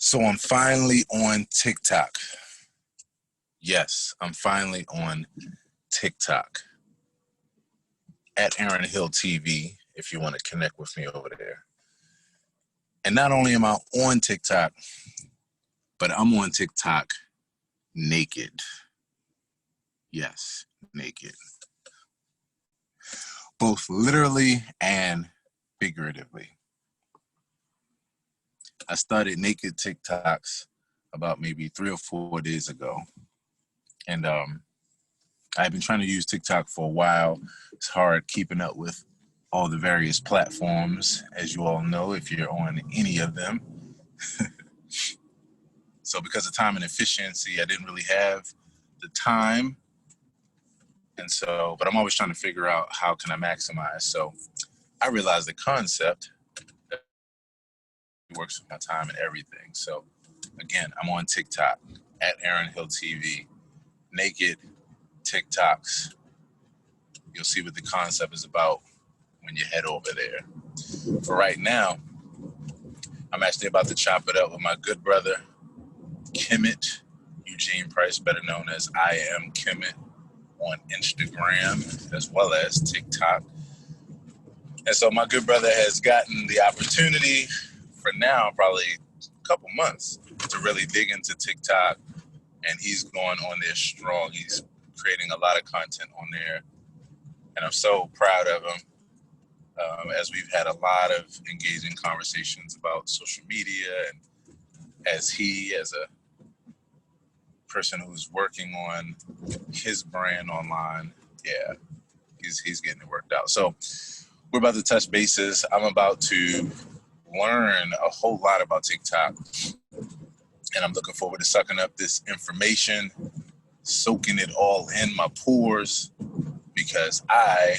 So I'm finally on TikTok. Yes, I'm finally on TikTok at aaronhilltv if you want to connect with me over there. And not only am I on TikTok, but I'm on TikTok naked. Yes, naked. Both literally and figuratively. I started naked TikToks about maybe 3 or 4 days ago. And I've been trying to use TikTok for a while. It's hard keeping up with all the various platforms, as you all know, if you're on any of them. So because of time and efficiency, I didn't really have the time. And so, but I'm always trying to figure out how can I maximize. So I realized the concept works with my time and everything. So again, I'm on TikTok at aaronhilltv, naked TikToks. You'll see what the concept is about when you head over there. For right now, I'm actually about to chop it up with my good brother, Kimmit Eugene Price, better known as I Am Kimmit, on Instagram as well as TikTok. And so my good brother has gotten the opportunity for now, probably a couple months, to really dig into TikTok, and he's going on there strong. He's creating a lot of content on there, and I'm so proud of him. As we've had a lot of engaging conversations about social media, and as he, as a person who's working on his brand online, yeah, he's getting it worked out. So we're about to touch bases. I'm about to learn a whole lot about TikTok, and I'm looking forward to sucking up this information, soaking it all in my pores, because I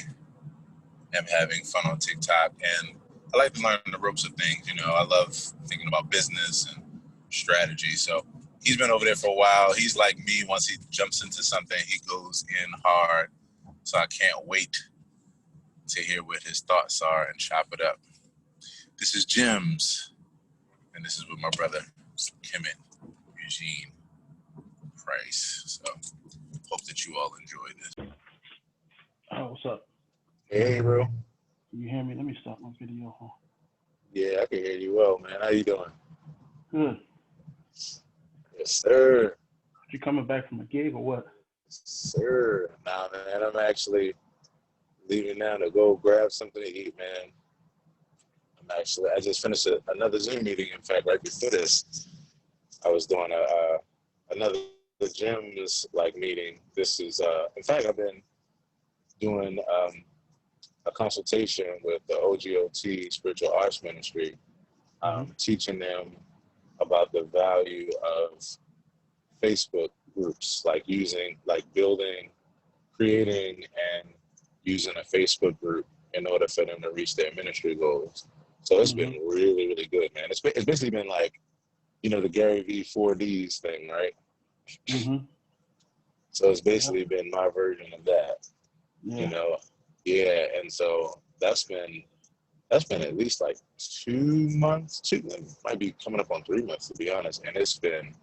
am having fun on TikTok, and I like to learn the ropes of things. You know, I love thinking about business and strategy. So he's been over there for a while. He's like me. Once he jumps into something, he goes in hard. So I can't wait to hear what his thoughts are and chop it up. This is Gems, and this is with my brother, Kimmit Eugene Price. So hope that you all enjoy this. Oh, what's up? Hey, bro. Can you hear me? Let me stop my video. Huh? Yeah, I can hear you well, man. How you doing? Good. Yes, sir. You coming back from a gig or what? Sir. Nah, man, I'm actually leaving now to go grab something to eat, man. I just finished another Zoom meeting. In fact, right before this, I was doing another Gems meeting. This is, in fact, I've been doing a consultation with the OGOT Spiritual Arts Ministry, teaching them about the value of Facebook groups, building, creating, and using a Facebook group in order for them to reach their ministry goals. So it's been really, really good, man. It's basically been like, you know, the Gary V 4Ds thing, right? So it's basically been my version of that, you know? Yeah, and so that's been at least like 2 months, might be coming up on 3 months, to be honest. And it's been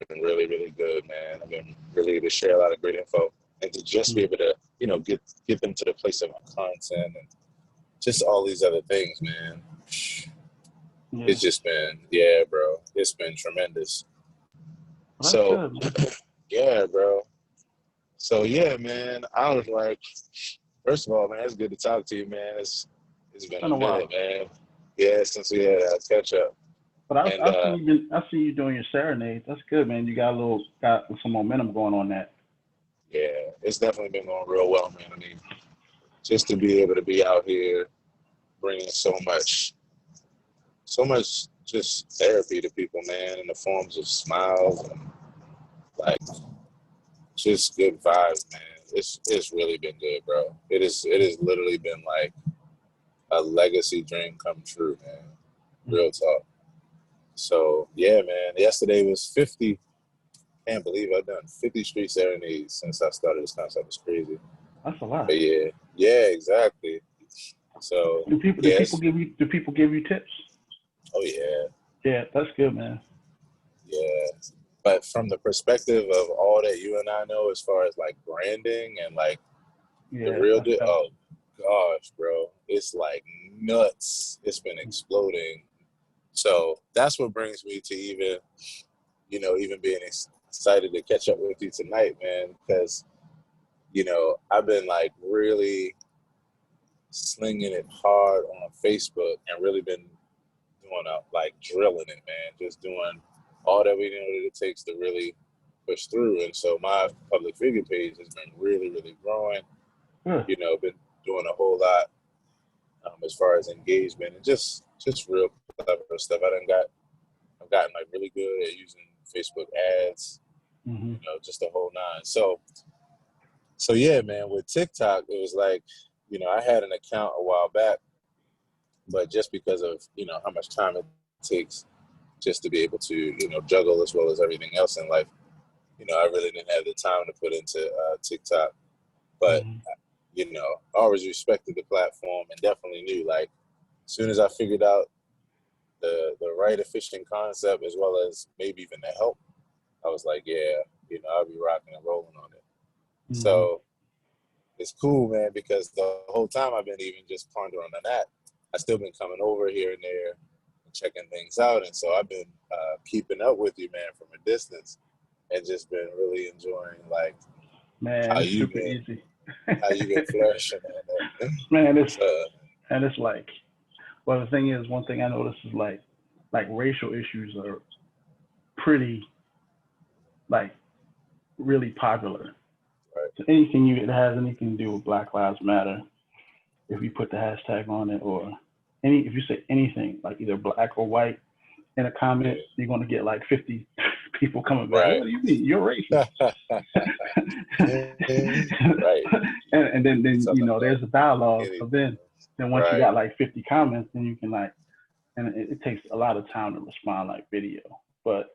really, really good, man. I've been really able to share a lot of great info, and to just be able to, you know, get them to the place of my content and just all these other things, man. Yeah. It's just been, bro. It's been tremendous. Well, so, good, yeah, bro. So, yeah, man, I was like, first of all, man, it's good to talk to you, man. It's been a minute, man. Yeah, since we had a catch up. But I see you doing your serenade. That's good, man. You got some momentum going on that. Yeah, it's definitely been going real well, man. I mean, just to be able to be out here bringing so much just therapy to people, man, in the forms of smiles and like just good vibes, man. It's really been good, bro. It has literally been like a legacy dream come true, man. Real talk. So yeah, man. Yesterday was 50. Can't believe I've done 50 street serenades since I started this concept. It's crazy. That's a lot. But yeah, exactly. So do people give you tips? Oh yeah. Yeah, that's good, man. Yeah. But from the perspective of all that you and I know as far as like branding and like the Yeah, real that's deal, tough. oh gosh, bro. It's like nuts. It's been exploding. So that's what brings me to even, even being excited to catch up with you tonight, man, because, I've been like really slinging it hard on Facebook and really been doing like drilling it, man, just doing all that we know that it takes to really push through. And so my public figure page has been really, really growing. Good. Been doing a whole lot as far as engagement and just real clever stuff. I've gotten like really good at using Facebook ads, Mm-hmm. just the whole nine. So yeah, man, with TikTok, it was like, I had an account a while back, but just because of, how much time it takes just to be able to, juggle as well as everything else in life, I really didn't have the time to put into TikTok. But, Mm-hmm. I always respected the platform and definitely knew, like, as soon as I figured out the right efficient concept as well as maybe even the help, I was like, yeah, I'll be rocking and rolling on it. Mm-hmm. So it's cool, man, because the whole time I've been even just pondering on that, I still been coming over here and there and checking things out. And so I've been keeping up with you, man, from a distance and just been really enjoying like Man, how it's you've super been easy. flourishing on that. Man, So it's like, well, the thing is, one thing I noticed is like racial issues are pretty like really popular. right, So anything that has anything to do with Black Lives Matter, if you put the hashtag on it, or if you say anything like either black or white in a comment, yeah, you're gonna get like 50 people coming back. right. What do you mean? You're racist. Right. and then Talking about there's a dialogue. So anything. then once you Right. got like 50 comments, then you can like, and it takes a lot of time to respond like video. But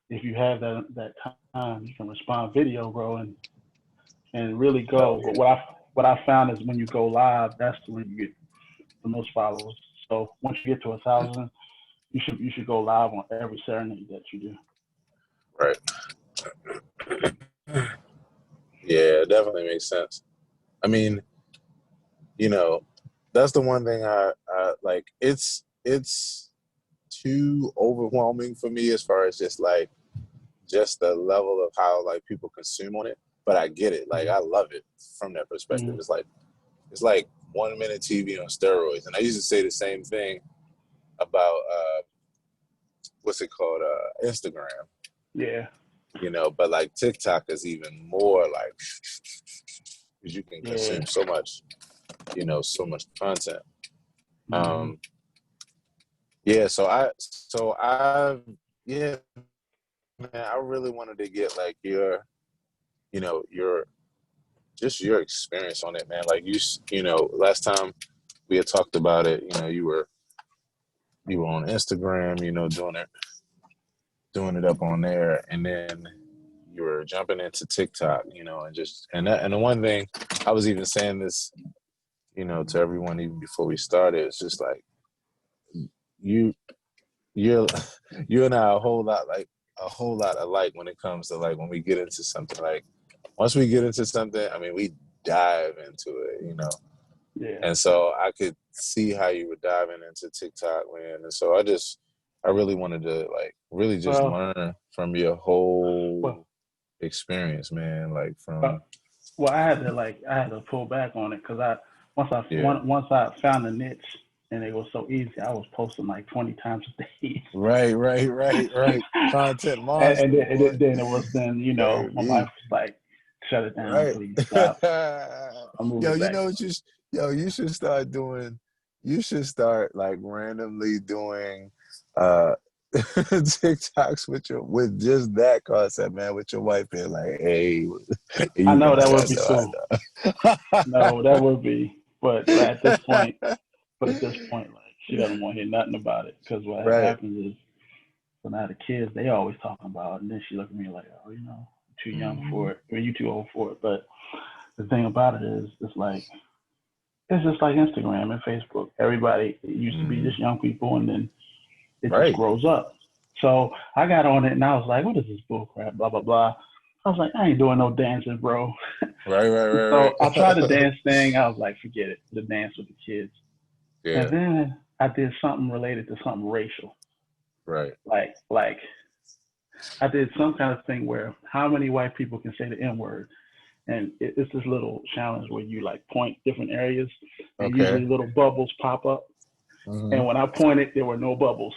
if you have that time, you can respond video, bro, and really Oh go. But yeah. what I found is when you go live, that's when you get the most followers. So once you get to 1,000, you should go live on every serenade that you do. Right. Yeah, it definitely makes sense. I mean, that's the one thing I like. It's too overwhelming for me as far as just the level of how like people consume on it. But I get it. Like Mm-hmm. I love it from that perspective. Mm-hmm. It's like 1 minute TV on steroids. And I used to say the same thing about what's it called, Instagram. Yeah, But like TikTok is even more like because you can yeah. consume so much content. Mm-hmm. Yeah, yeah, man, I really wanted to get like your just your experience on it, man. Like last time we had talked about it, you were on Instagram, doing it up on there, and then you were jumping into TikTok, and the one thing I was even saying this, to everyone even before we started, it's just like you you're you and I are a whole lot alike when it comes to like when we get into something. Like once we get into something, I mean, we dive into it. Yeah. And so I could see how you were diving into TikTok, man. And so I really wanted to like really just Well, learn from your well, whole experience, man. Like uh, from I had to pull back on it because yeah, once I found the niche and it was so easy, I was posting like 20 times a day. right. Content and monster, then, boy. my wife Baby. was like, "Shut it down, Right. please stop." So I moved Yo, it back. you should start doing, you should start like randomly doing uh TikToks with just that concept, man, with your wife being like, hey, I you know know, that would be I cool. know. No, that would be, but at this point, like she doesn't want to hear nothing about it because what Right. happens is, so now the kids they always talking about it, and then she look at me like, oh, I'm too young Hmm. for it. I mean, you too old for it. But the thing about it is, it's just like Instagram and Facebook. Everybody it used to be Hmm. just young people, and then it just Right. grows up. So I got on it and I was like, what is this bull crap? Blah blah blah. I was like, I ain't doing no dancing, bro. So I tried the Right. dance thing. I was like, forget it. The dance with the kids. And Yeah. then I did something related to something racial. Right. Like I did some kind of thing where how many white people can say the N word? And it's this little challenge where you like point different areas and Okay. usually little bubbles pop up. Mm-hmm. And when I pointed, there were no bubbles.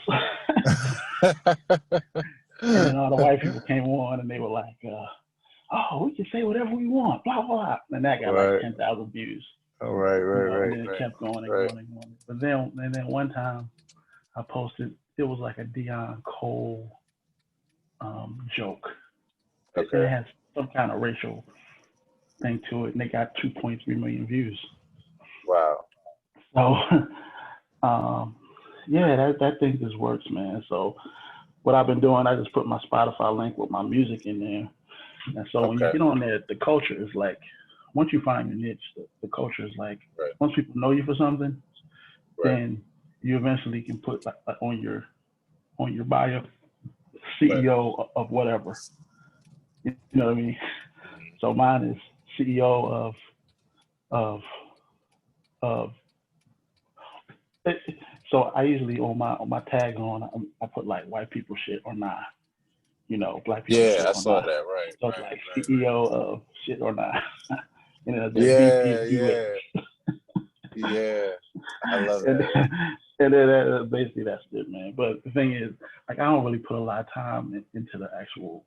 And then all the white people came on and they were like, oh, we can say whatever we want, blah, blah. And that got like Right. 10,000 views, All right. you Right. know, and Right. then it Right. kept going and Right. going and going. But then one time I posted, it was like a Dion Cole joke. Okay. It has some kind of racial thing to it, and they got 2.3 million views. Wow. So, yeah, that thing just works, man. So, what I've been doing, I just put my Spotify link with my music in there. And so when you Okay. get on there, the culture is like, once you find your niche, the culture is like, Right. once people know you for something, Right. then you eventually can put like on your bio, CEO of whatever. You know what I mean? So mine is CEO of of. So I usually on my tags I put like white people shit or not. You know, black people Yeah, shit I or saw not. that. Right. So it's Right. like Right. CEO of shit or not. And then I said VP Yeah. of Yeah. Yeah. I love and that. Yeah. and then basically that's it, man. But the thing is, like I don't really put a lot of time into the actual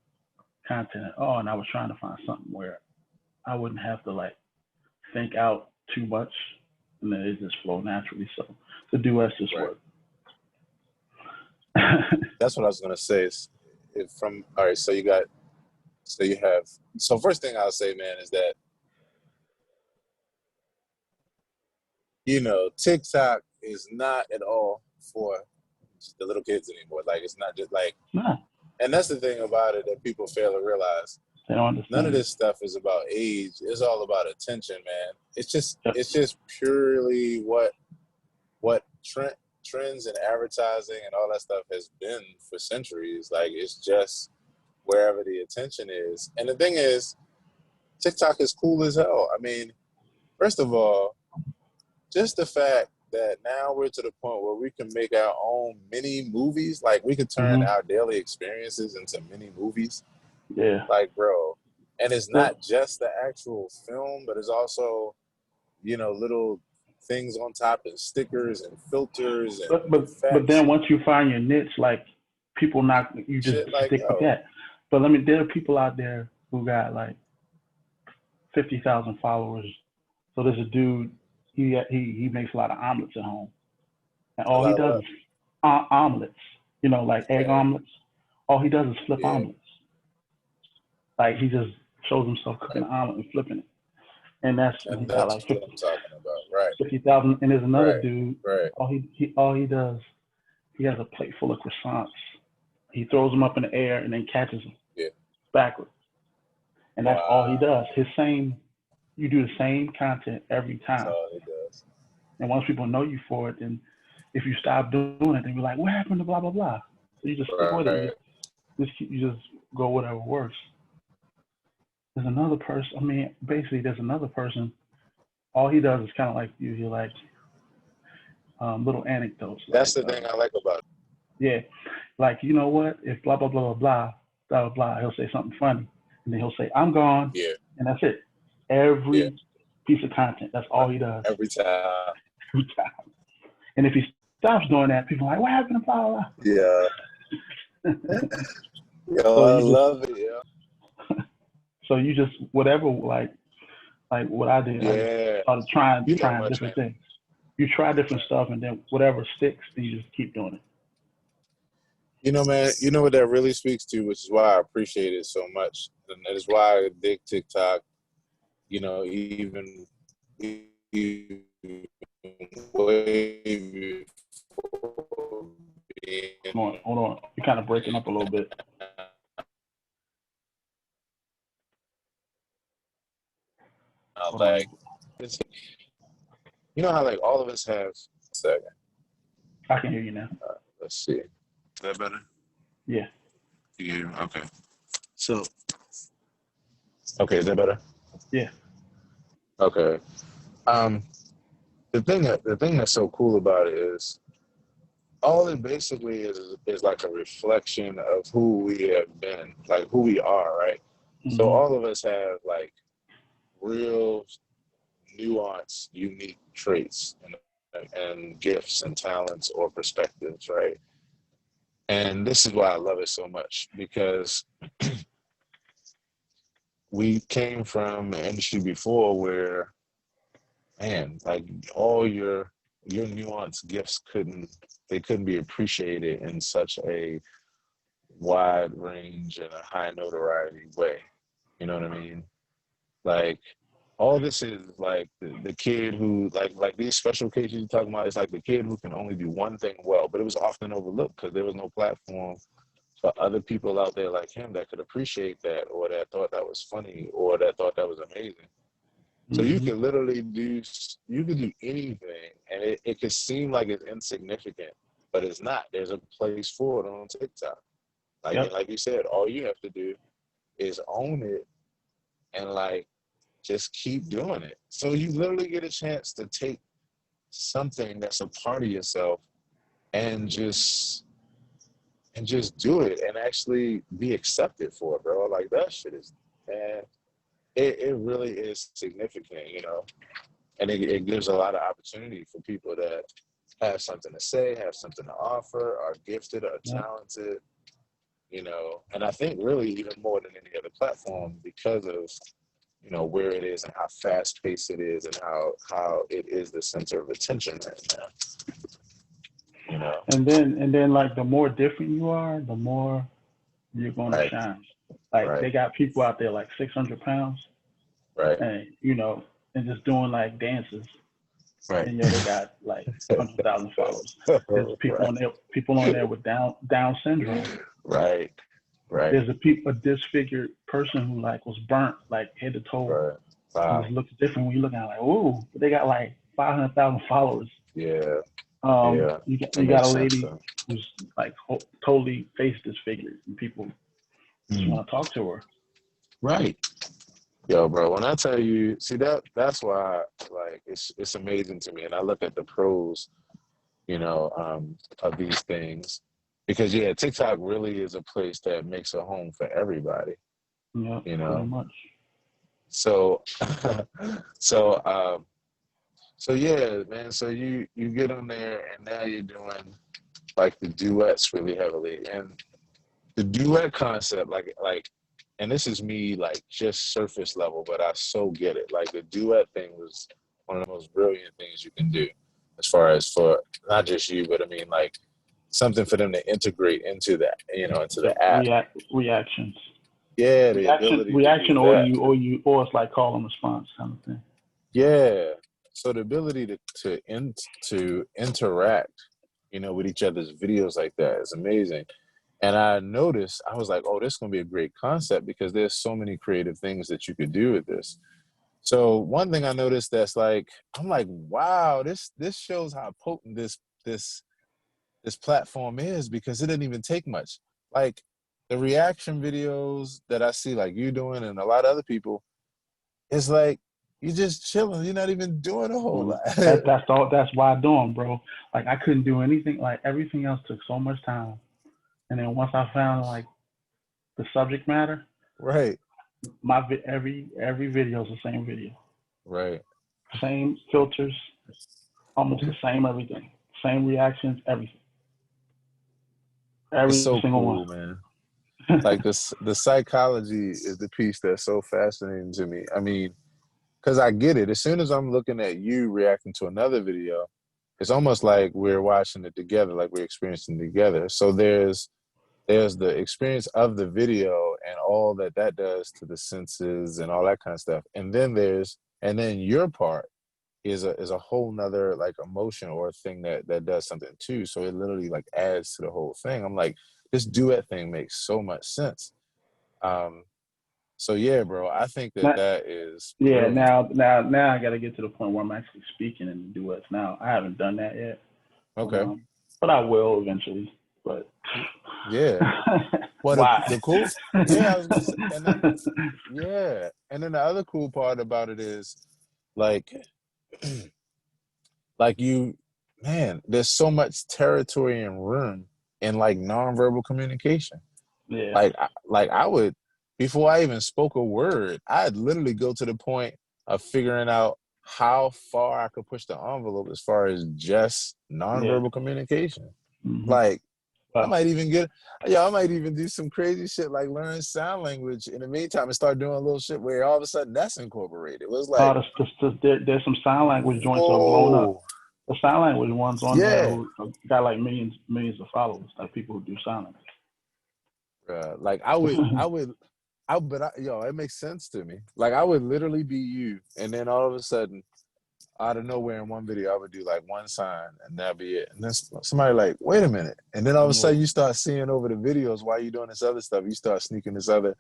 content at all. And I was trying to find something where I wouldn't have to like think out too much, and then it just flow naturally. So the duets just Right. work. That's what I was gonna say. If from all right, so you have. So first thing I'll say, man, is that TikTok is not at all for the little kids anymore. Like it's not just like, No, and that's the thing about it that people fail to realize. they don't understand. None of this stuff is about age. It's all about attention, man. It's just purely what trends and advertising and all that stuff has been for centuries. Like it's just wherever the attention is. And the thing is, TikTok is cool as hell. I mean, first of all, just the fact that now we're to the point where we can make our own mini movies. Like we could turn our daily experiences into mini movies. Yeah. Like, bro. And it's not just the actual film, but it's also, little things on top and stickers and filters and But effects. then once you find your niche, like people not you just Shit, like, stick with that. But there are people out there who got like 50,000 followers. So there's a dude, he makes a lot of omelets at home, and all he does is omelets. You know, like egg omelets. All he does is flip omelets. Like he just shows himself cooking an omelet and flipping it, and he got like what I'm talking about, right? 50,000. And there's another dude. Right. All he does, he has a plate full of croissants. He throws them up in the air and then catches them backwards. And that's all he does. You do the same content every time. That's all he does. And once people know you for it, then if you stop doing it, they'll be like, what happened to blah, blah, blah. So you just stick with it. You just go whatever works. There's another person, there's another person, all he does is kind of like you. He like little anecdotes. That's the thing I like about it. Yeah. Like, you know what? If blah, blah, blah, blah, blah, blah, blah, he'll say something funny. And then he'll say, I'm gone. Yeah. And that's it. Every piece of content. That's all he does. Every time. And if he stops doing that, people are like, what happened to blah, blah, blah? Yeah. Yo, So I love it, yeah. So you just, whatever, like what I did, I started trying different things. You try different stuff, and then whatever sticks, then you just keep doing it. You know, man, you know what that really speaks to, which is why I appreciate it so much. And that is why I dig TikTok, even way before being... Hold on. You're kind of breaking up a little bit. Like, you know how like all of us have... Second. I can hear you now. Let's see. that better? Yeah. Okay. So, okay, is that better? Yeah. Okay. Um, the thing that's so cool about it is all it basically is like a reflection of who we have been, like who we are, right? So Mm-hmm. all of us have like real nuanced, unique traits and gifts and talents or perspectives, right? And this is why I love it so much because we came from an industry before where, man, like all your nuanced gifts couldn't be appreciated in such a wide range and a high notoriety way. You know what I mean? Like all this is like the kid who like these special cases you're talking about, it's like the kid who can only do one thing well, but it was often overlooked because there was no platform for other people out there like him that could appreciate that or that thought that was funny or that thought that was amazing. So you Mm-hmm. can literally you can do anything and it could seem like it's insignificant, but it's not. There's a place for it on TikTok. Like Yep. and like you said, all you have to do is own it and like just keep doing it. So you literally get a chance to take something that's a part of yourself and just do it and actually be accepted for it, bro. Like that shit is, man, it really is significant, you know. And it gives a lot of opportunity for people that have something to say, have something to offer, are gifted, are Yep. talented, you know. And I think really even more than any other platform because of where it is and how fast paced it is and how it is the center of attention right now. You know. And then like the more different you are, the more you're going to Right. shine. Like Right. they got people out there like 600 pounds Right. and, and just doing like dances. Right. And they got like 100,000 followers. There's people on there with Down syndrome. Right. Right. There's a disfigured person who like was burnt like head to toe Right. and Wow. just looks different when you look at it like, ooh, but they got like 500,000 followers. Yeah. Yeah. You It got a makes sense lady though. who's like totally face disfigured, and people just Mm. want to talk to her. Right. Yo, bro, when I tell you, see that's why like it's amazing to me. And I look at the pros, of these things. Because yeah, TikTok really is a place that makes a home for everybody, Yeah, you pretty know. much. So so so yeah, man, so you get on there and now you're doing like the duets really heavily. And the duet concept, like and this is me like just surface level, but I so get it. Like the duet thing was one of the most brilliant things you can do as far as for not just you, but I mean like something for them to integrate into that, into the So app. reactions, Yeah, the ability to do reaction, or that. or it's like call and response kind of thing. Yeah. So the ability to interact, with each other's videos like that is amazing. And I noticed, I was like, oh, this is going to be a great concept because there's so many creative things that you could do with this. So one thing I noticed that's like, I'm like, wow, this shows how potent this platform is because it didn't even take much. Like the reaction videos that I see like you doing and a lot of other people, it's like you're just chilling. You're not even doing a whole lot. That's all. That's why I do them, bro. Like I couldn't do anything. Like everything else took so much time. And then once I found like the subject matter, Right. every video is the same video, Right. same filters, almost the same everything, same reactions, everything, It's every so single one. cool, man. Like the psychology is the piece that's so fascinating to me. I mean, because I get it. As soon as I'm looking at you reacting to another video, it's almost like we're watching it together, like we're experiencing it together. So there's the experience of the video and all that does to the senses and all that kind of stuff. And then your part is a whole nother like emotion or thing that does something too. So it literally like adds to the whole thing. I'm like, this duet thing makes so much sense. Um, so yeah, bro, I think Not, that is yeah. brilliant. Now I got to get to the point where I'm actually speaking in the duets. Now I haven't done that yet, but Okay. but I will eventually. But Yeah. Well, Why? the cool, yeah, I was gonna say, and yeah, and then the other cool part about it is, like, like you, man, there's so much territory and room in like nonverbal communication. Yeah, Like I would, before I even spoke a word, I'd literally go to the point of figuring out how far I could push the envelope as far as just yeah. nonverbal communication. Hmm. Like I Well, might even get, yeah, I might even do some crazy shit like learn sign language in the meantime and start doing a little shit where all of a sudden that's incorporated. It was like, there's some sign language joints that are blown up. whoa, The sign language ones on there yeah. who got like millions of followers, like people who do sign Like yo, it makes sense to me. Like I would literally be you, and then all of a sudden, out of nowhere, in one video, I would do like one sign, and that'd be it. And then somebody like, wait a minute, and then all of a language. sudden, you start seeing over the videos while you doing this other stuff. You start sneaking this other,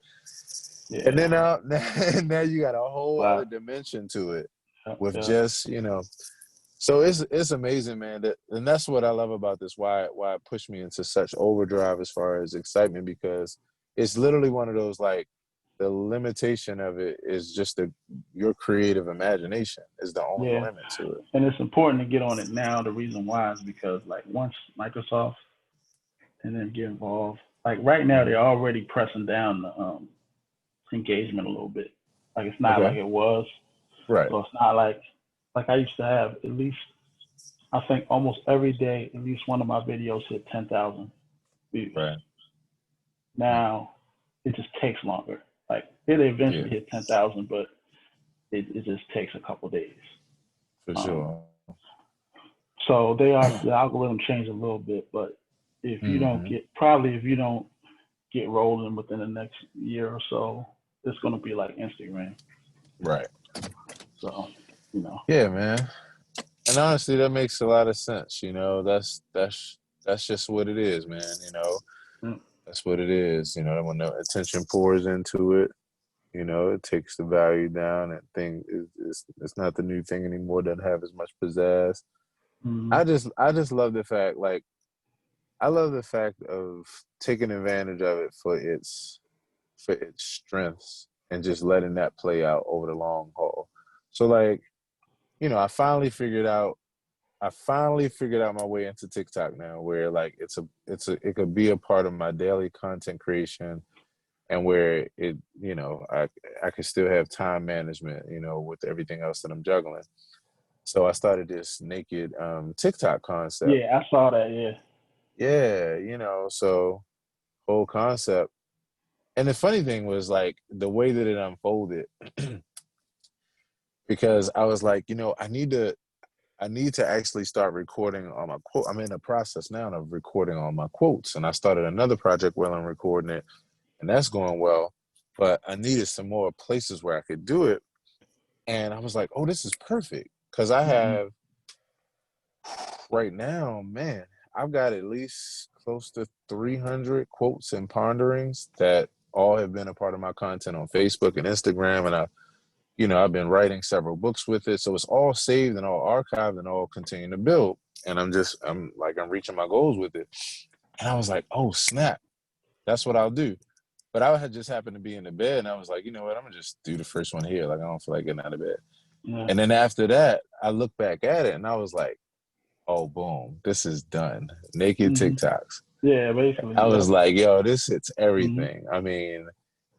Yeah, and then yeah. now you got a whole other Wow. dimension to it Yeah, with yeah, just So it's amazing, man. And that's what I love about this. Why it pushed me into such overdrive as far as excitement, because it's literally one of those, like, the limitation of it is just your creative imagination is the only yeah. limit to it. And it's important to get on it now. The reason why is because like once Microsoft and then get involved, like right now they're already pressing down the engagement a little bit. Like it's not Okay. like it was. Right. So it's not like I used to have at least I think almost every day at least one of my videos hit 10,000 views. Right. Now it just takes longer. Like it Yeah, eventually hit 10,000, but it just takes a couple days. for Um, sure. so the algorithm changed a little bit, but if you don't Hmm. get rolling within the next year or so, it's gonna be like Instagram. Right. So, you know. Yeah, man. And honestly, that makes a lot of sense. That's just what it is, man. Mm. That's what it is. When the attention pours into it, it takes the value down, and thing is it's not the new thing anymore. Doesn't have as much pizzazz. Mm. I just love the fact, like, I love the fact of taking advantage of it for its strengths and just letting that play out over the long haul. So, like, I finally figured out my way into TikTok now, where like it could be a part of my daily content creation, and where I could still have time management, with everything else that I'm juggling. So I started this naked TikTok concept. Yeah, I saw that. Yeah. Yeah, so whole concept. And the funny thing was, like, the way that it unfolded, because I was like, I need to actually start recording all my quote. I'm in the process now of recording all my quotes, and I started another project where I'm recording it, and that's going well. But I needed some more places where I could do it, and I was like, "Oh, this is perfect," because I Mm-hmm. have right now, man, I've got at least close to 300 quotes and ponderings that all have been a part of my content on Facebook and Instagram, and I've been writing several books with it. So it's all saved and all archived and all continuing to build. And I'm reaching my goals with it. And I was like, oh, snap. That's what I'll do. But I had just happened to be in the bed, and I was like, you know what? I'm going to just do the first one here. Like, I don't feel like getting out of bed. Yeah. And then after that, I looked back at it and I was like, oh, boom, this is done. Naked Mm-hmm. TikToks. Yeah, basically. I Yeah. was like, yo, this hits Mm-hmm. everything. I mean,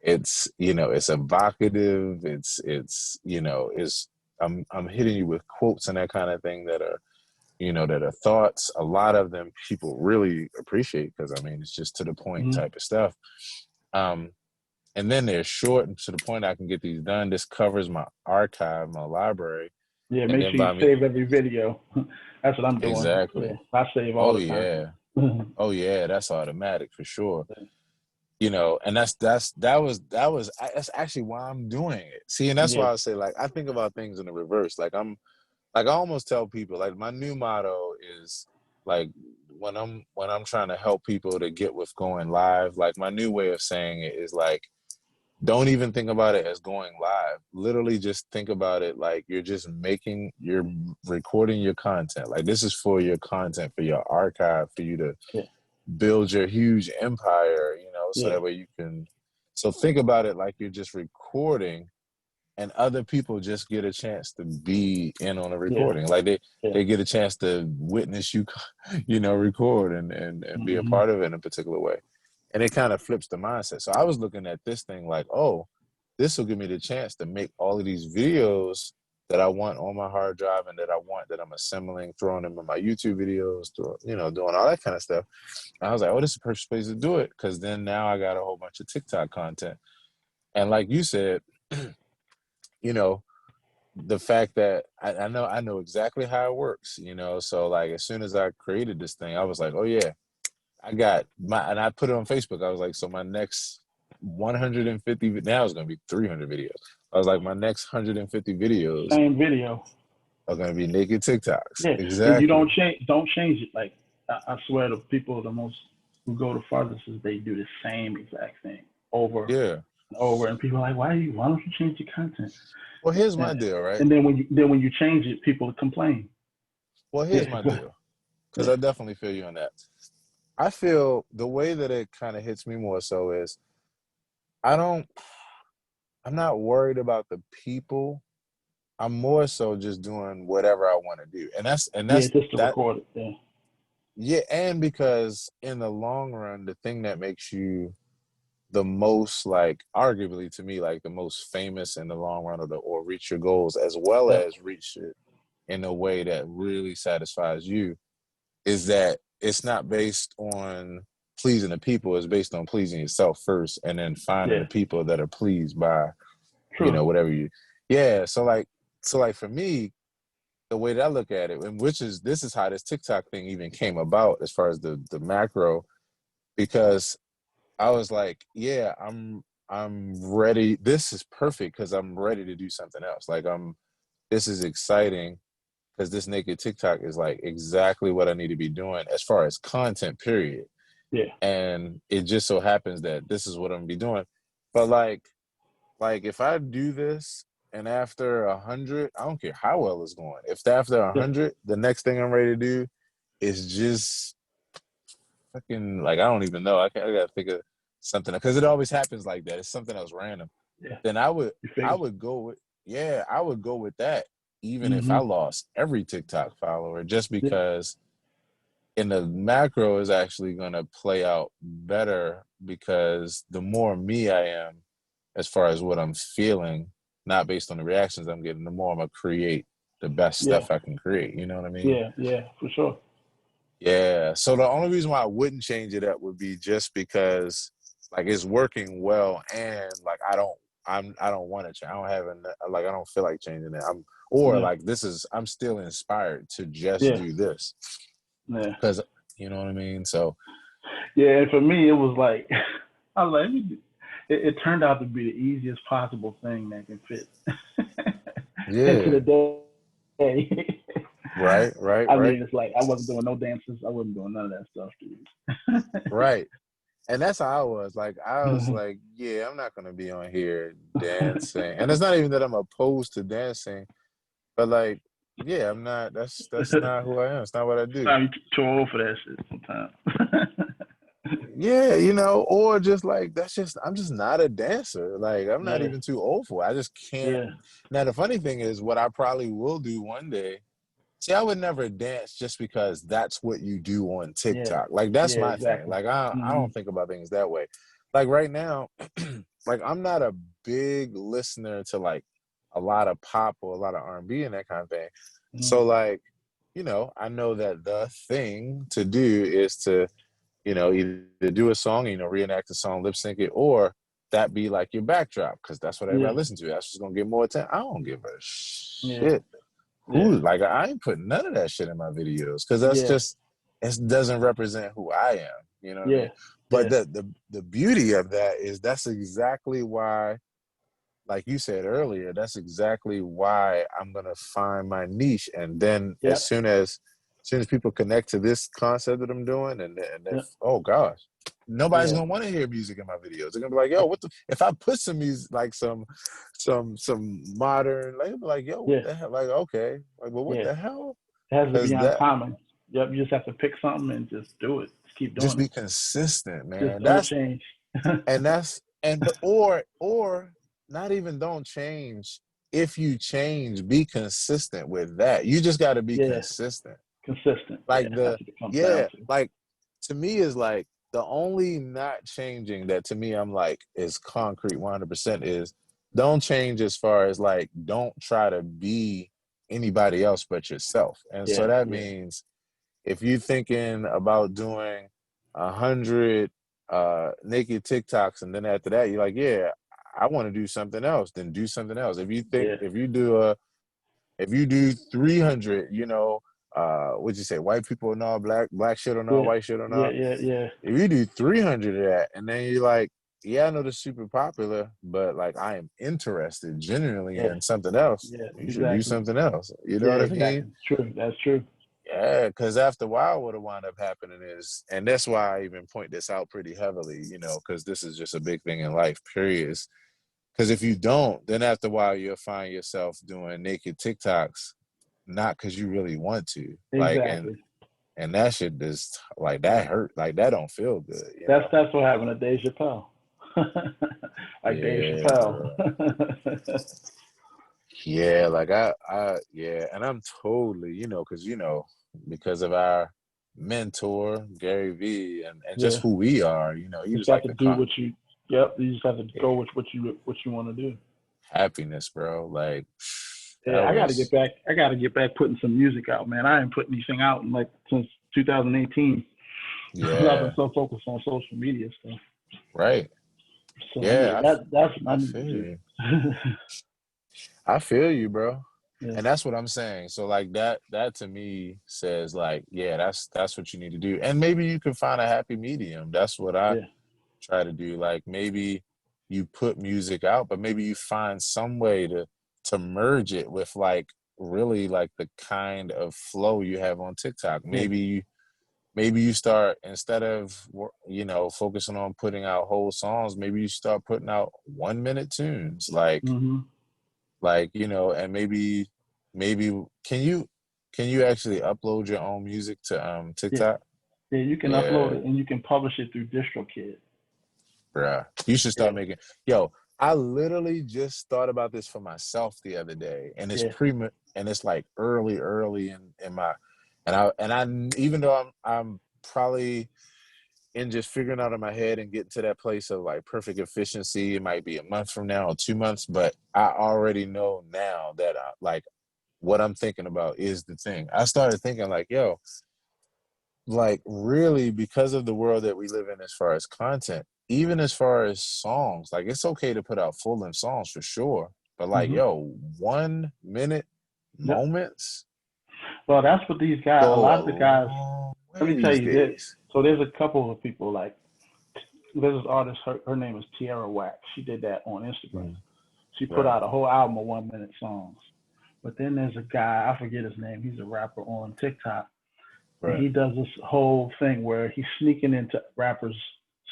it's evocative. I'm hitting you with quotes and that kind of thing that are thoughts. A lot of them people really appreciate, because I mean, it's just to the point Mm-hmm. type of stuff. Um, and then they're short and to the point I can get these done. This covers my archive, my library. Yeah, And make then sure you by me, save every video. That's what I'm doing. Yeah, exactly. I save all Oh the content. yeah. Oh yeah, that's automatic for sure. And that's actually why I'm doing it. See, and that's Yeah. why I say, like, I think about things in the reverse. Like I almost tell people, like, my new motto is, like, when I'm trying to help people to get with going live, like, my new way of saying it is, like, don't even think about it as going live. Literally just think about it like you're recording your content. Like, this is for your content, for your archive, for you to Yeah. build your huge empire, you know, so Yeah. that way you can. So think about it like you're just recording, and other people just get a chance to be in on a Yeah. recording. Like Yeah. they get a chance to witness you, you know, record and be a part of it in a particular way. And it kind of flips the mindset. So I was looking at this thing like, oh, this will give me the chance to make all of these videos that I want on my hard drive and that I want that I'm assembling, throwing them in my YouTube videos, you know, doing all that kind of stuff. And I was like, oh, this is the perfect place to do it, because then now I got a whole bunch of TikTok content. And like you said, you know, the fact that I know exactly how it works, you know. So like as soon as I created this thing, I was like, oh yeah, I got and I put it on Facebook. I was like, so my next 150, now it's going to be 300 videos. I was like, my next 150 videos Same video. are going to be naked TikToks. Yeah. And you Exactly. don't change it. Like I swear the people the most who go the farthest is they do the same exact thing over Yeah. and over, and people are like, why don't you change your content? Well, here's my deal, right? And then when you change it, people complain. Well, here's my deal, because I definitely feel you on that. I feel the way that it kind of hits me more so is I'm not worried about the people. I'm more so just doing whatever I want to do. And that's just to record it. Yeah. Yeah, and because in the long run, the thing that makes you the most, like, arguably to me, like the most famous in the long run, or reach your goals, as well as reach it in a way that really satisfies you, is that it's not based on pleasing the people. It's based on pleasing yourself first, and then finding the people that are pleased by, you know, whatever you. Yeah. So like for me, the way that I look at it, and this is how this TikTok thing even came about as far as the macro, because I was like, yeah, I'm ready. This is perfect because I'm ready to do something else. Like this is exciting because this naked TikTok is like exactly what I need to be doing as far as content, period. Yeah. And it just so happens that this is what I'm gonna be doing. But like if I do this and after 100, I don't care how well it's going. If after 100, the next thing I'm ready to do is just fucking, like, I don't even know. I gotta think of something, because it always happens like that. It's something else random. Yeah. Then I would go with that, even if I lost every TikTok follower, just because in the macro is actually gonna play out better, because the more me I am, as far as what I'm feeling, not based on the reactions I'm getting, the more I'm gonna create the best stuff I can create. You know what I mean? Yeah, for sure. Yeah. So the only reason why I wouldn't change it up would be just because, like, it's working well, and like I don't want to change. I don't have I don't feel like changing it. I'm still inspired to just do this. Yeah. Because you know what I mean. So. Yeah, and for me, it was like I was like, it turned out to be the easiest possible thing that can fit into the day. Right. I mean, it's like I wasn't doing no dances. I wasn't doing none of that stuff, dude. Right. And that's how I was. Like, I was like, yeah, I'm not going to be on here dancing. And it's not even that I'm opposed to dancing, but like, yeah, I'm not. That's not who I am. It's not what I do. I'm too old for that shit sometimes. Yeah, you know, or just like, I'm just not a dancer. Like, I'm not even too old for it. I just can't. Yeah. Now, the funny thing is, what I probably will do one day. See, I would never dance just because that's what you do on TikTok. Like, that's my thing. Like, I don't think about things that way. Like, right now, like, I'm not a big listener to, like, a lot of pop or a lot of R&B and that kind of thing. So, like, you know, I know that the thing to do is to, you know, either do a song, you know, reenact a song, lip sync it, or that be, like, your backdrop, because that's what everybody listens to. That's just going to get more attention. I don't give a shit. Like, I ain't putting none of that shit in my videos, because that's just, it doesn't represent who I am. You know what I mean? But the beauty of that is that's exactly why, like you said earlier, that's exactly why I'm gonna find my niche. And then as soon as people connect to this concept that I'm doing, and oh gosh, nobody's gonna want to hear music in my videos. They're gonna be like, yo, what the, if I put some music, like some modern, like, they'll be like, yo, what the hell? Like, okay, like, well, what the hell? It has to be uncommon. Yep, you just have to pick something and just do it. Just keep Just doing it. be consistent, Just man. don't change. But or not even don't change. If you change, be consistent with that. You just got to be Yeah, consistent. consistent. Yeah, Like that's what it comes down to. like to me is like the only not changing that to me I'm like is concrete 100% is don't change as far as like don't try to be anybody else but yourself. And so Yeah, that yeah, means if you're thinking about doing 100 naked TikToks and then after that you're like, yeah, I want to do something else, then do something else. yeah. If you do 300, what'd you say, white people and all black shit on all Yeah, white shit on yeah, all. yeah, yeah, If you do 300 of that and then you're like, yeah, I know this is super popular, but like I am interested genuinely yeah, in something else, yeah. you should do Exactly. something else. You know Yeah, what I mean? exactly. True. That's true. Yeah, because after a while, what'll wind up happening is, and that's why I even point this out pretty heavily, because this is just a big thing in life, period. Because if you don't, then after a while, you'll find yourself doing naked TikToks, not because you really want to, like, and Exactly. and that shit just like that hurt, like that don't feel good, That's what happened to Dave Chappelle. Like Dave Yeah, Chappelle. bro. Yeah, like yeah, and I'm totally, because of our mentor Gary V and just Yeah. who we are, he Just was have like to the do what you. Yep. You just have to yeah, go with what you want to do. happiness, bro. Like that Yeah, I got to get was back. I got to get back putting some music out, man. I ain't put anything out in like since 2018. I've been yeah, so focused on social media stuff. right. So yeah, Yeah, that's what I I need feel to do. you. I feel you, bro. Yeah, And that's what I'm saying. So like that to me says like, yeah, that's what you need to do. And maybe you can find a happy medium. That's what I yeah, try to do. Like maybe you put music out, but maybe you find some way to merge it with like really like the kind of flow you have on TikTok. yeah. Maybe you start instead of focusing on putting out whole songs, maybe you start putting out 1 minute tunes Mhm. and maybe can you actually upload your own music to Yeah, TikTok? yeah. You can upload Yeah, it and you can publish it through DistroKid. bruh. You should Yeah, start making. Yo, I literally just thought about this for myself the other day, and yeah. and it's like early in my, and I even though I'm probably in just figuring out in my head and getting to that place of like perfect efficiency. It might be a month from now or 2 months, but I already know now that like what I'm thinking about is the thing. I started thinking like, yo, like really because of the world that we live in as far as content, even as far as songs, like it's okay to put out full-length songs for sure. But like, Mhm. yo, 1 minute Yep. moments Well, that's what these guys. A go lot a of the guys. long Let way me tell these you this. days. So there's a couple of people like there's this artist. Her name is Tierra Wax. She did that on Instagram. Mm, She put right, out a whole album of 1 minute songs. But then there's a guy, I forget his name, he's a rapper on TikTok. And right. he does this whole thing where he's sneaking into rappers'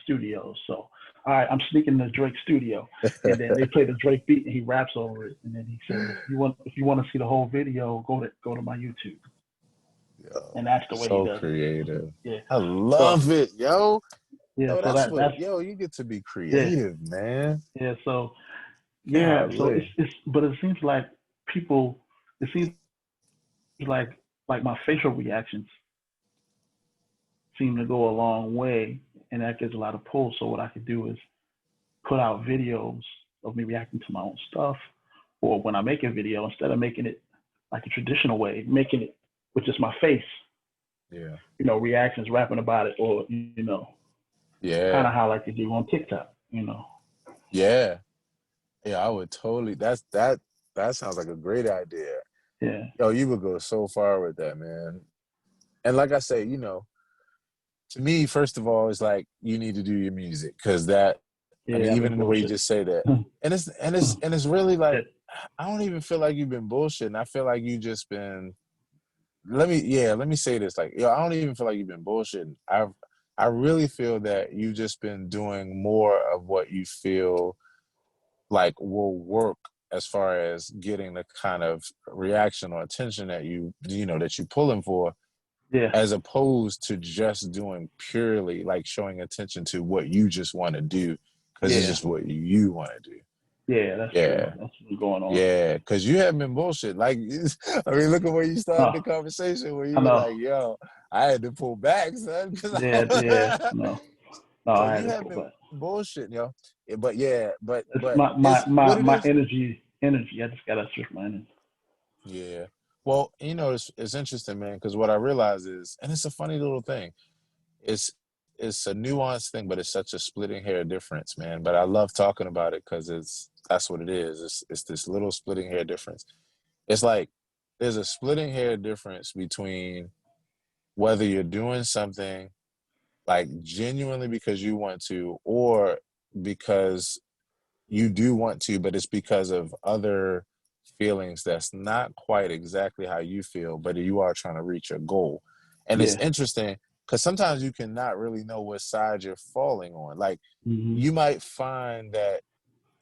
studios. So, all right, I'm sneaking into Drake's studio. And then they play the Drake beat and he raps over it. And then he says, if you want to see the whole video, go to my YouTube. And Yo, that's the way he so does it. creative. Yeah. I So love it, yo. yeah, Yo, so that's what, that's yo, you get to be yeah, creative, man. yeah. So yeah, so Golly. it's but it seems like people it seems like my facial reactions seem to go a long way, and that gets a lot of pull. So what I could do is put out videos of me reacting to my own stuff, or when I make a video, instead of making it like a traditional way, making it with just my face, Yeah. reactions, rapping about it, or kind Yeah. of how I like to do on TikTok. Yeah. Yeah, I would totally that sounds like a great idea. Yeah, Yo, you would go so far with that, man. And like I say, to me, first of all, it's like you need to do your music because I mean, yeah, I've even been in the way you bullshit. just say that, and it's really Yeah. like I don't even feel like you've been bullshitting. I feel like you just been. Let me say this. Like, yo, I don't even feel like you've been bullshitting. I really feel that you've just been doing more of what you feel like will work as far as getting the kind of reaction or attention that you pulling for. Yeah. as opposed to just doing purely like showing attention to what you just want to do because it's Yeah. just what you want to do. Yeah, that's true. Yeah. That's what's going on. Yeah, because you have been bullshit. Like, I mean, look at where you started No, the conversation where I you were know. like, yo, I had to pull back, son. 'Cause Yeah, yeah. No, no, so I had you to have pull been back. bullshit, yo. But yeah, It's but my it's my what it my is. energy. Energy. I just gotta switch my energy. Yeah. Well, it's interesting, man, because what I realize is, and it's a funny little thing. It's it's a nuanced thing, but it's such a splitting hair difference, man. But I love talking about it because that's what it is. It's this little splitting hair difference. It's like there's a splitting hair difference between whether you're doing something like genuinely because you want to, or because you do want to, but it's because of other feelings that's not quite exactly how you feel, but you are trying to reach a goal. And it's Yeah. interesting because sometimes you cannot really know what side you're falling on. Like Hmm. you might find that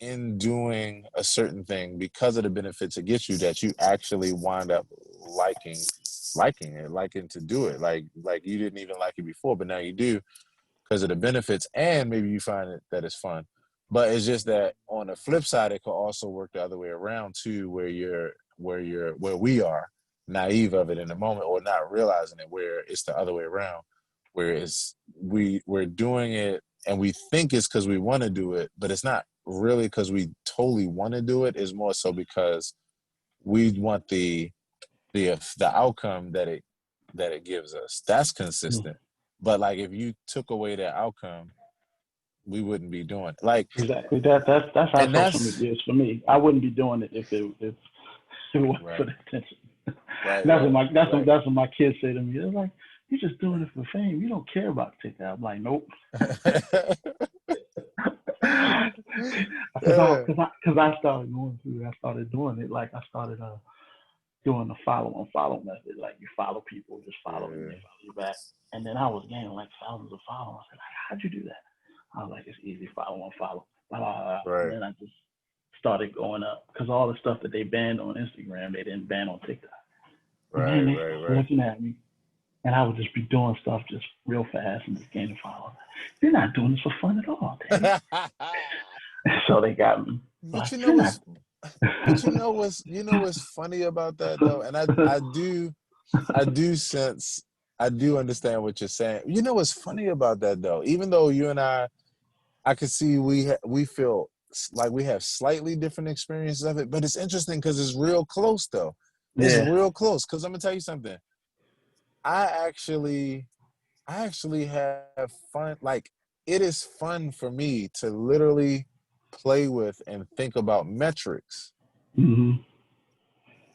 in doing a certain thing because of the benefits it gets you that you actually wind up liking to do it. Like you didn't even like it before, but now you do because of the benefits, and maybe you find that it's fun. But it's just that on the flip side, it could also work the other way around too, where we are naive of it in the moment or not realizing it, where it's the other way around, where we're doing it and we think it's because we want to do it, but it's not really because we totally want to do it. It's more so because we want the outcome that it gives us. That's consistent. But like if you took away that outcome, we wouldn't be doing it. Like, Exactly. That's how and social media is for me. I wouldn't be doing it if it wasn't for right, the attention. right, That's what right, my that's what right. that's what my kids say to me. They're like, "You're just doing it for fame. You don't care about TikTok." I'm like, "Nope." Because Yeah, I started going through it. I started doing it. Like I started doing the follow method. Like you follow people, just follow them, they yeah, follow you back. And then I was gaining like thousands of followers. I said, like, how'd you do that? I was like, it's easy, follow. Blah, blah, blah. And right, then I just started going up because all the stuff that they banned on Instagram, they didn't ban on TikTok. And right, then they right, started right. looking at me, and I would just be doing stuff just real fast and just gaining followers. You're not doing this for fun at all, Daddy. So they got me. but Like, you know you're not. what's but you know what's funny about that though, and I do understand what you're saying. You know what's funny about that though, even though you and I could see we feel like we have slightly different experiences of it, but it's interesting because it's real close though. It's Yeah. real close because I'm gonna tell you something. I actually I actually have fun. Like it is fun for me to literally play with and think about metrics. Hmm.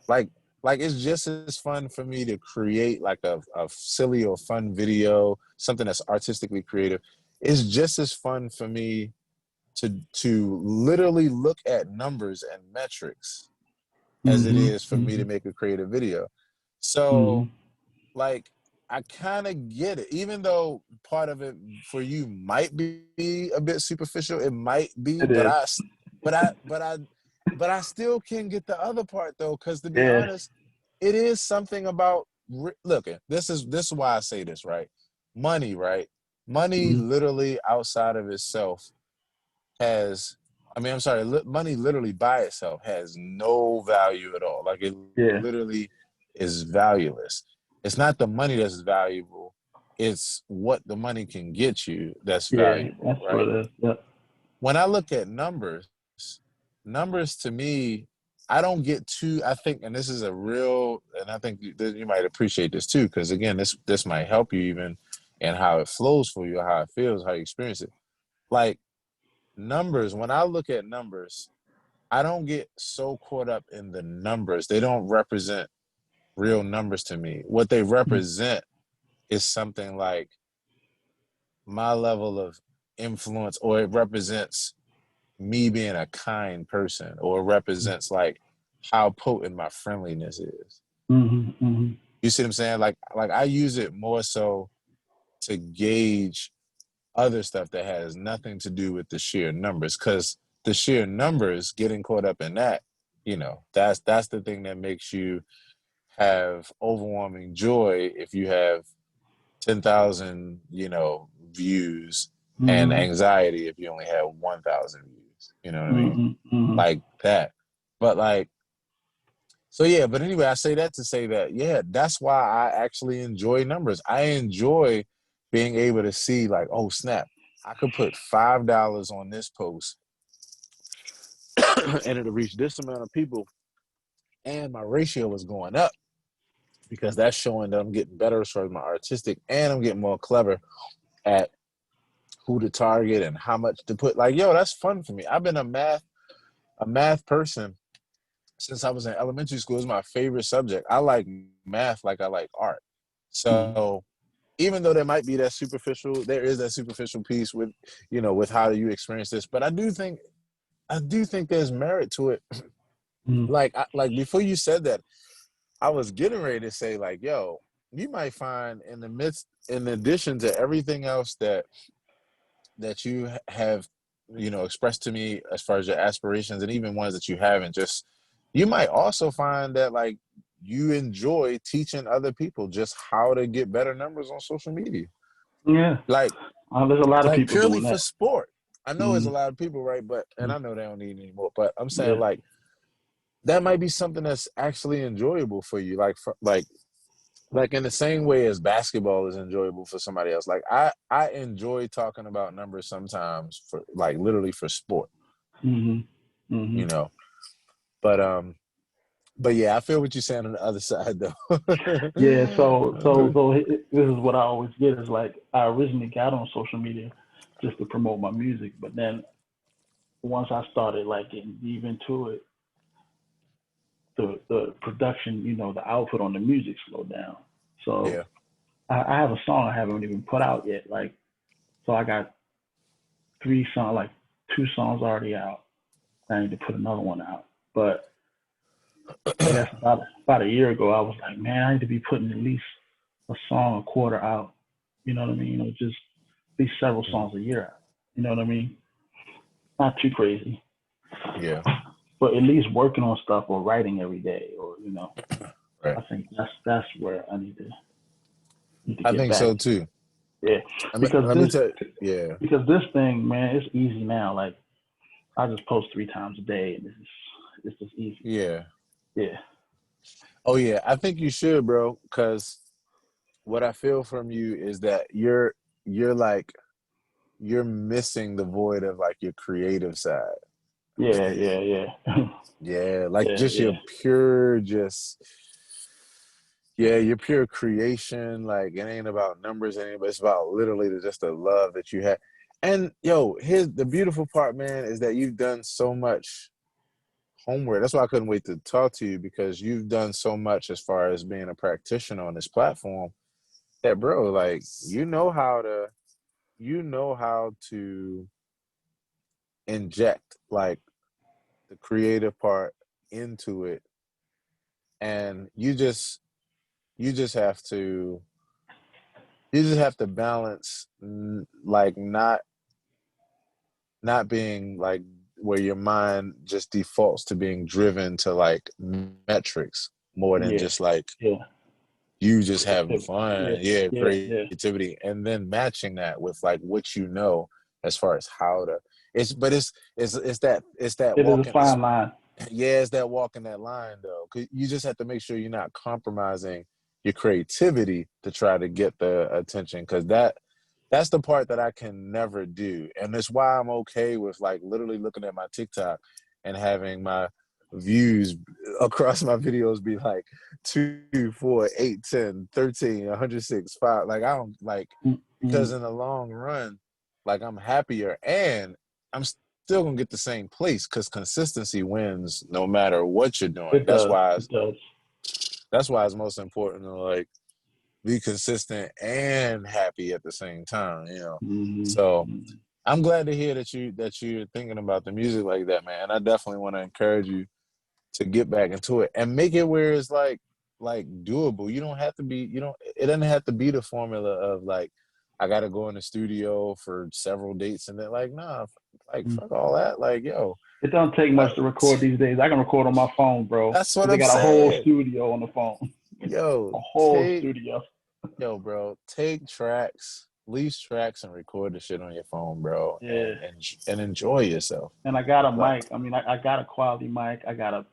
Like it's just as fun for me to create like a silly or fun video, something that's artistically creative. It's just as fun for me to literally look at numbers and metrics as it Hmm. is for me Hmm. to make a creative video. Hmm. So like I kind of get it, even though part of it for you might be a bit superficial. It might be, It is. but I, but I, but I still can get the other part though, because to be Yeah. honest, it is something about look. This is why I say this, right? Money, right? Money, Hmm. literally outside of itself has. I mean, I'm sorry. Money, literally by itself, has no value at all. Like it Yeah. literally is valueless. It's not the money that's valuable, it's what the money can get you that's Yeah. valuable, That's what right? it is. Yep. When I look at numbers to me, I don't get too, I think, and this is a real, and I think you might appreciate this too, because again, this might help you even in how it flows for you, how it feels, how you experience it. Like numbers, when I look at numbers, I don't get so caught up in the numbers. They don't represent real numbers to me. What they represent is something like my level of influence, or it represents me being a kind person, or it represents like how potent my friendliness is. Hmm. Hmm. You see what I'm saying? Like I use it more so to gauge other stuff that has nothing to do with the sheer numbers, because the sheer numbers, getting caught up in that, that's the thing that makes you have overwhelming joy if you have 10,000, views, and Mm-hmm. anxiety if you only have 1,000 views. You know what I mean? Mm-hmm. Mm-hmm. Like that. But like, so yeah, but anyway, I say that to say that, yeah, that's why I actually enjoy numbers. I enjoy being able to see like, oh snap, I could put $5 on this post and it'll reach this amount of people and my ratio is going up because that's showing that I'm getting better as far as my artistic and I'm getting more clever at who to target and how much to put. Like, yo, that's fun for me. I've been a math person since I was in elementary school. It's my favorite subject. I like math like I like art. Mm-hmm. So even though there might be that superficial, there is that superficial piece with, with how you experience this. But I do think there's merit to it. Mm-hmm. Like before you said that, I was getting ready to say like, yo, you might find in addition to everything else that you have, expressed to me as far as your aspirations and even ones that you haven't, just you might also find that like you enjoy teaching other people just how to get better numbers on social media. Yeah. Like There's a lot of like people purely doing for that. sport. I know there's a Mm-hmm. lot of people, right? But and I know they don't need any more. But I'm saying Yeah. like that might be something that's actually enjoyable for you. Like in the same way as basketball is enjoyable for somebody else. Like I enjoy talking about numbers sometimes for like literally for sport, Mm-hmm. Mm-hmm. you know. But yeah, I feel what you're saying on the other side though. Yeah. So this is what I always get is like I originally got on social media just to promote my music, but then once I started like getting deep into it, the production, the output on the music slowed down. So Yeah. I have a song I haven't even put out yet. Like, so I got like 2 songs already out. I need to put another one out. But I guess about a year ago, I was like, man, I need to be putting at least a song a quarter out. You know what I mean? Just at least several songs a year out. You know what I mean? Not too crazy, Yeah. but at least working on stuff or writing every day, or Right. I think that's where I need to I get think back so to. too. Yeah, I mean, because let me tell you, yeah. this thing, man, it's easy now. Like I just post 3 times a day, and it's just easy. Yeah. Yeah. Oh yeah, I think you should, bro, cuz what I feel from you is that you're like you're missing the void of like your creative side. Yeah, yeah, yeah, Yeah, like yeah, just yeah. your pure just yeah, your pure creation. Like it ain't about numbers, but it's about literally just the love that you have. And yo, here's the beautiful part, man, is that you've done so much homework. That's why I couldn't wait to talk to you because you've done so much as far as being a practitioner on this platform that bro, like you know how to inject like the creative part into it and you just have to balance like not being like where your mind just defaults to being driven to like metrics more than Yeah, just like yeah. you just having Creativity. fun, Yeah, yeah, yeah, yeah. creativity, and then matching that with like what you know as far as how to. It's that It is a walking. It's fine line. yeah, it's that walking that line though. 'Cause you just have to make sure you're not compromising your creativity to try to get the attention, because that's the part that I can never do, and it's why I'm okay with like literally looking at my TikTok and having my views across my videos be like 2, 4, 8, 10, 13, 106, 5. Like I don't like because Mm-hmm. in the long run, like I'm happier and I'm still gonna get the same place because consistency wins no matter what you're doing. It does. It does. That's why it's most important to like be consistent and happy at the same time. So Mm-hmm. I'm glad to hear that you're thinking about the music like that, man. I definitely want to encourage you to get back into it and make it where it's like doable. You don't have to be, it doesn't have to be the formula of like I gotta go in the studio for several dates and then like nah, like Mm-hmm. fuck all that. Like yo, It doesn't take like much to record these days. I can record on my phone, bro. that's what They I'm got a whole saying. studio on the phone. Yo, A whole studio. bro, take tracks, lease tracks, and record the shit on your phone, bro, Yeah. and enjoy yourself. And I got a Like, mic. I mean, I got a quality mic. I got a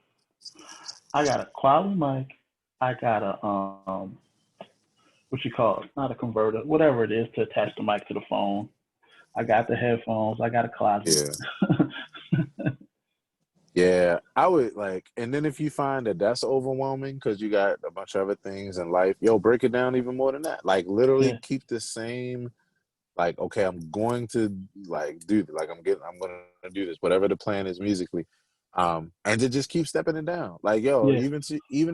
quality mic. I got a what you call it? Not a converter, whatever it is to attach the mic to the phone. I got the headphones. I got a closet. yeah. Yeah, I would like, and then if you find that that's overwhelming because you got a bunch of other things in life, yo, break it down even more than that. Like, literally Yeah. keep the same. Like, okay, I'm going to like do like I'm gonna do this, whatever the plan is musically, and to just keep stepping it down. Like, yo, Yeah. even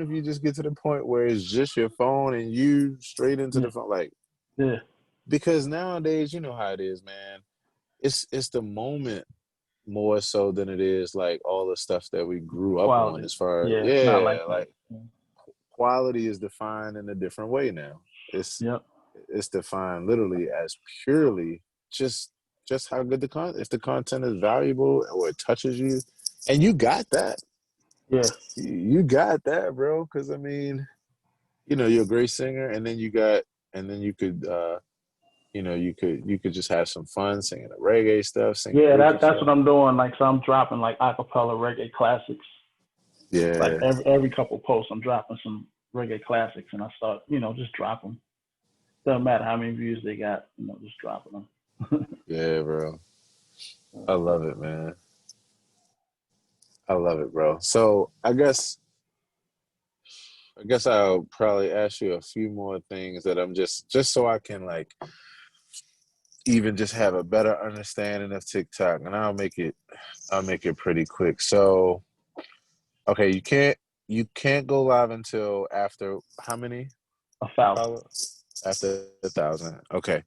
if you just get to the point where it's just your phone and you straight into Yeah. the phone, like, Yeah. because nowadays you know how it is, man. It's the moment more so than it is like all the stuff that we grew up on Quality. as far as Yeah. It's not yeah, like that. like quality is defined in a different way now. It's Yep. it's defined literally as purely just how good the content, if the content is valuable or it touches you, and you got that. Yeah. You got that, bro. Because I mean, you know, you're a great singer, and then you could you could just have some fun singing the reggae stuff, singing Yeah. Richie That's stuff. what I'm doing. Like, so I'm dropping like acapella reggae classics. Like Yeah, every couple posts, I'm dropping some reggae classics, and I start, just drop them. Doesn't matter how many views they got, just dropping them. yeah, bro. I love it, man. I love it, bro. So I guess I'll probably ask you a few more things that I'm just so I can like even just have a better understanding of TikTok, and I'll make it pretty quick. So, okay, you can't go live until after how many 1,000. followers? After 1,000. Okay.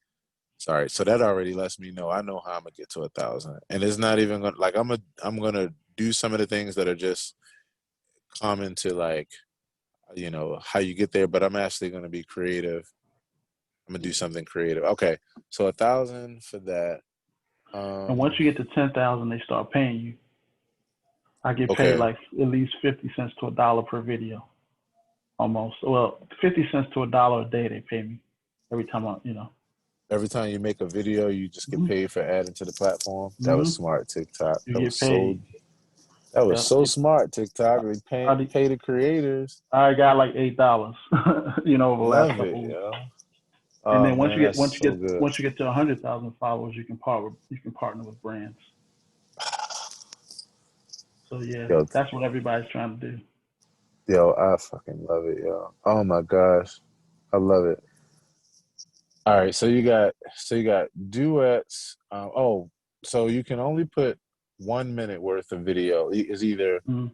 Sorry. So that already lets me know. I know how I'm gonna get to 1,000, and it's not even gonna like I'm gonna do some of the things that are just common to like how you get there, but I'm actually gonna be creative. I'm gonna do something creative. Okay. So 1,000 for that. And once Um. you get to 10,000, they start paying you. I get paid Okay. like at least 50 cents to $1 per video, almost. Well, 50 cents to $1 a day they pay me every time Every time you make a video, you just get hmm paid for adding to the platform. That was hmm smart, TikTok. you That was get so paid. that was Yeah, so smart, TikTok. They I, pay the creators. I got like $8, over the last Love couple it, of weeks. yo. And Oh then once man, you get that's once you so get good. once you get to 100,000 followers, you can partner with brands. So yeah, Yo, that's what everybody's trying to do. I fucking love it, yo. Oh my gosh, I love it. All right, so you got duets. So you can only put 1 minute worth of video. Is either Mm.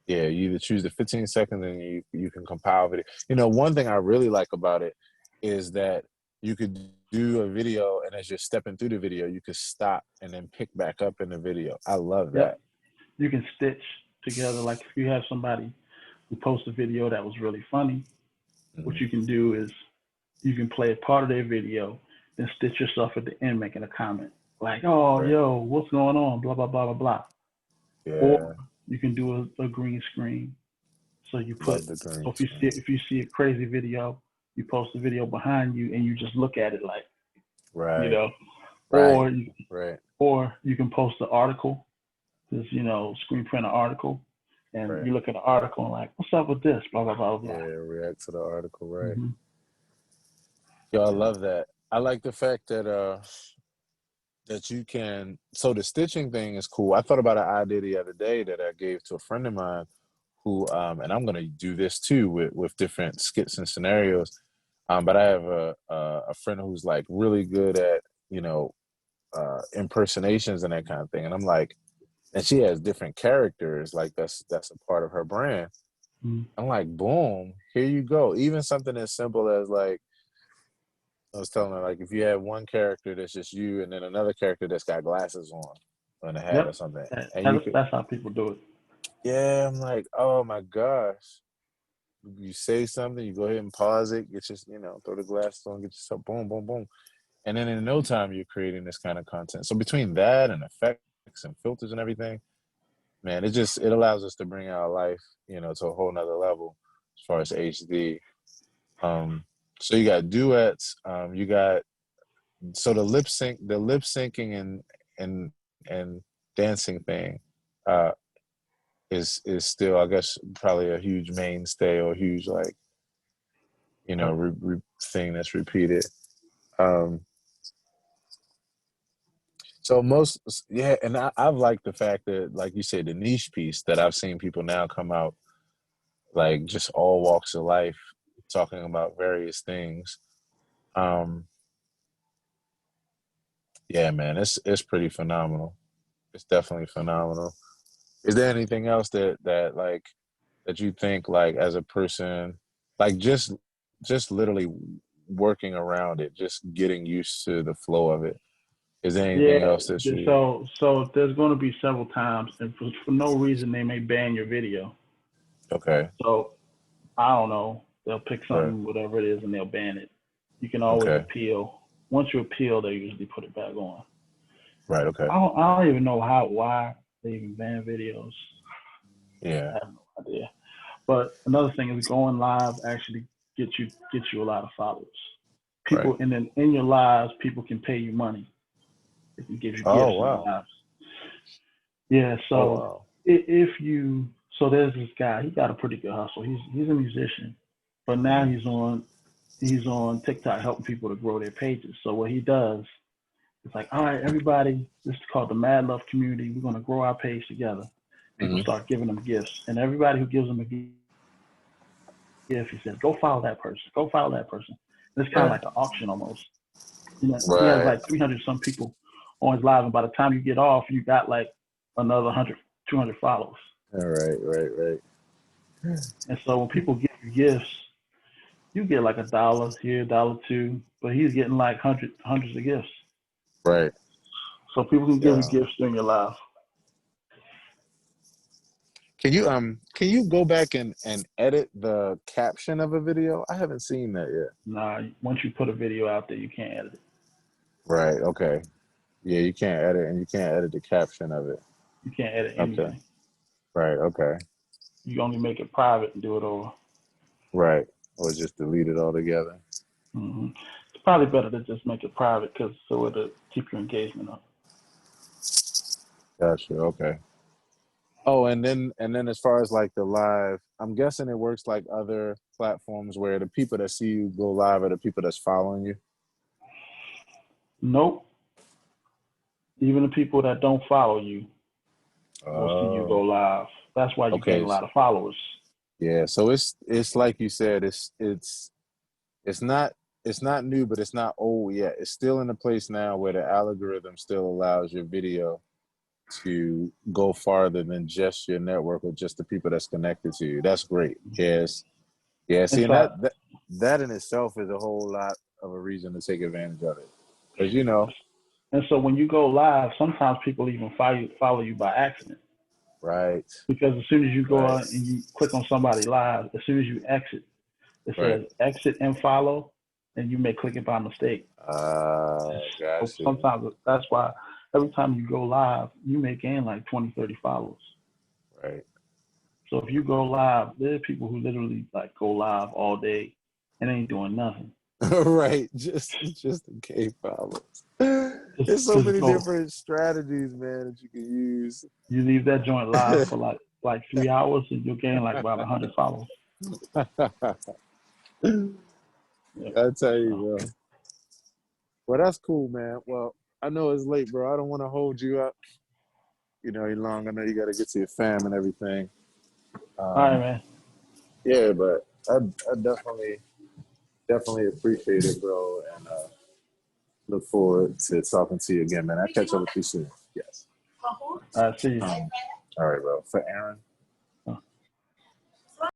Yeah, you either choose the 15 seconds and you can compile video. One thing I really like about it is that you could do a video and as you're stepping through the video, you could stop and then pick back up in the video. I love Yep, that. you can stitch together. Like if you have somebody who posts a video that was really funny, what Mhm. you can do is you can play a part of their video, then stitch yourself at the end making a comment like, "Oh, Right. yo, what's going on?" Blah blah blah blah blah. Or Yeah. you can do a green screen. So you put Love the so green if screen. you see a crazy video, you post the video behind you and you just look at it like you Right. know, Right. or you, Right. or you can post the article, just screen print an article, and Right. you look at the article and like, what's up with this? Blah blah blah Yeah. blah. React to the article. Right. Mm-hmm. Yo, I love that. I like the fact that you can. So the stitching thing is cool. I thought about an idea the other day that I gave to a friend of mine who and I'm gonna do this too with different skits and scenarios. But I have a friend who's like really good at you know impersonations and that kind of thing, and I'm like, and she has different characters like that's a part of her brand. Mm-hmm. I'm like, boom, here you go. Even something as simple as like I was telling her, like if you have one character that's just you, and then another character that's got glasses on a hat or Yep, something, that, and you that's could, that's how people do it. yeah, I'm like, oh my gosh. You say something, you go ahead and pause it, get your, throw the glasses on, get yourself, boom, boom, boom. And then in no time, you're creating this kind of content. So between that and effects and filters and everything, man, it allows us to bring our life, to a whole nother level as far as HD. So you got duets. You got so the lip syncing and dancing thing is still, I guess, probably a huge mainstay or huge like thing that's repeated. So and I've liked the fact that, like you said, the niche piece that I've seen people now come out, like just all walks of life, talking about various things. Yeah, man, it's pretty phenomenal. It's definitely phenomenal. Is there anything else that you think, like, as a person, like just literally working around it, just getting used to the flow of it? Is there anything Yeah. else that you? So there's going to be several times, and for no reason they may ban your video. Okay. So I don't know. They'll pick Right. something, whatever it is, and they'll ban it. You can always Okay. appeal. Once you appeal, they usually put it back on. Right. Okay. I don't even know why they even ban videos. Yeah. I have no idea. But another thing is going live actually gets you a lot of followers. Right. People in your lives, people can pay you money. They can give you Oh gifts in your wow. lives. Yeah. Oh So wow. if you there's this guy. He got a pretty good hustle. He's a musician, but now he's on TikTok helping people to grow their pages. So what he does, it's like, all right, everybody, this is called the Mad Love Community. We're going to grow our page together. People Mm-hmm. start giving them gifts. And everybody who gives them a gift, he says, go follow that person. Go follow that person. And it's kind of Right. like an auction almost. You know, he has Right. like 300 some people on his live. And by the time you get off, you got like another 100, 200 followers. All right. Right. Right. And so when people give you gifts, you get like $1 here, $2, but he's getting like hundreds of gifts. Right. So people can give Yeah. you gifts during your live. Can you go back and edit the caption of a video? I haven't seen that yet. Nah, once you put a video out there, you can't edit it. Right. Okay. Yeah, you can't edit, and you can't edit the caption of it. You can't edit Okay. anything. Right. Okay. You only make it private and do it over. Right. Or just delete it altogether. Mm-hmm. It's probably better to just make it private so it'll keep your engagement up. Gotcha. Okay. Oh, and then as far as like the live, I'm guessing it works like other platforms where the people that see you go live are the people that's following you. Nope. Even the people that don't follow you will see you go Oh. live. That's why you gain Okay. a lot of followers. Yeah. So it's like you said, it's not new, but it's not old yet. It's still in a place now where the algorithm still allows your video to go farther than just your network or just the people that's connected to you. That's great. Yes. Yeah. See, In and fact, that in itself is a whole lot of a reason to take advantage of it. Because and so when you go live, sometimes people even follow you by accident. right. Because as soon as you go Right. out and you click on somebody live, as soon as you exit, it Right. says exit and follow, and you may click it by mistake. So Gotcha. sometimes that's why every time you go live, you may gain like 20, 30 followers. Right. So if you go live, there are people who literally like go live all day and ain't doing nothing. Right. Just in case problems. There's so Just many go. different strategies, man, that you can use. You leave that joint live for like 3 hours, and you'll gain like about 100 followers. Yeah. I tell you, So, bro. Well, that's cool, man. Well, I know it's late, bro. I don't want to hold you up, long. I know you got to get to your fam and everything. all right, man. Yeah, but I definitely appreciate it, bro, and look forward to talking to you again, man. I'll catch up with you soon. Yes. All right, see you. All right, bro. For Aaron.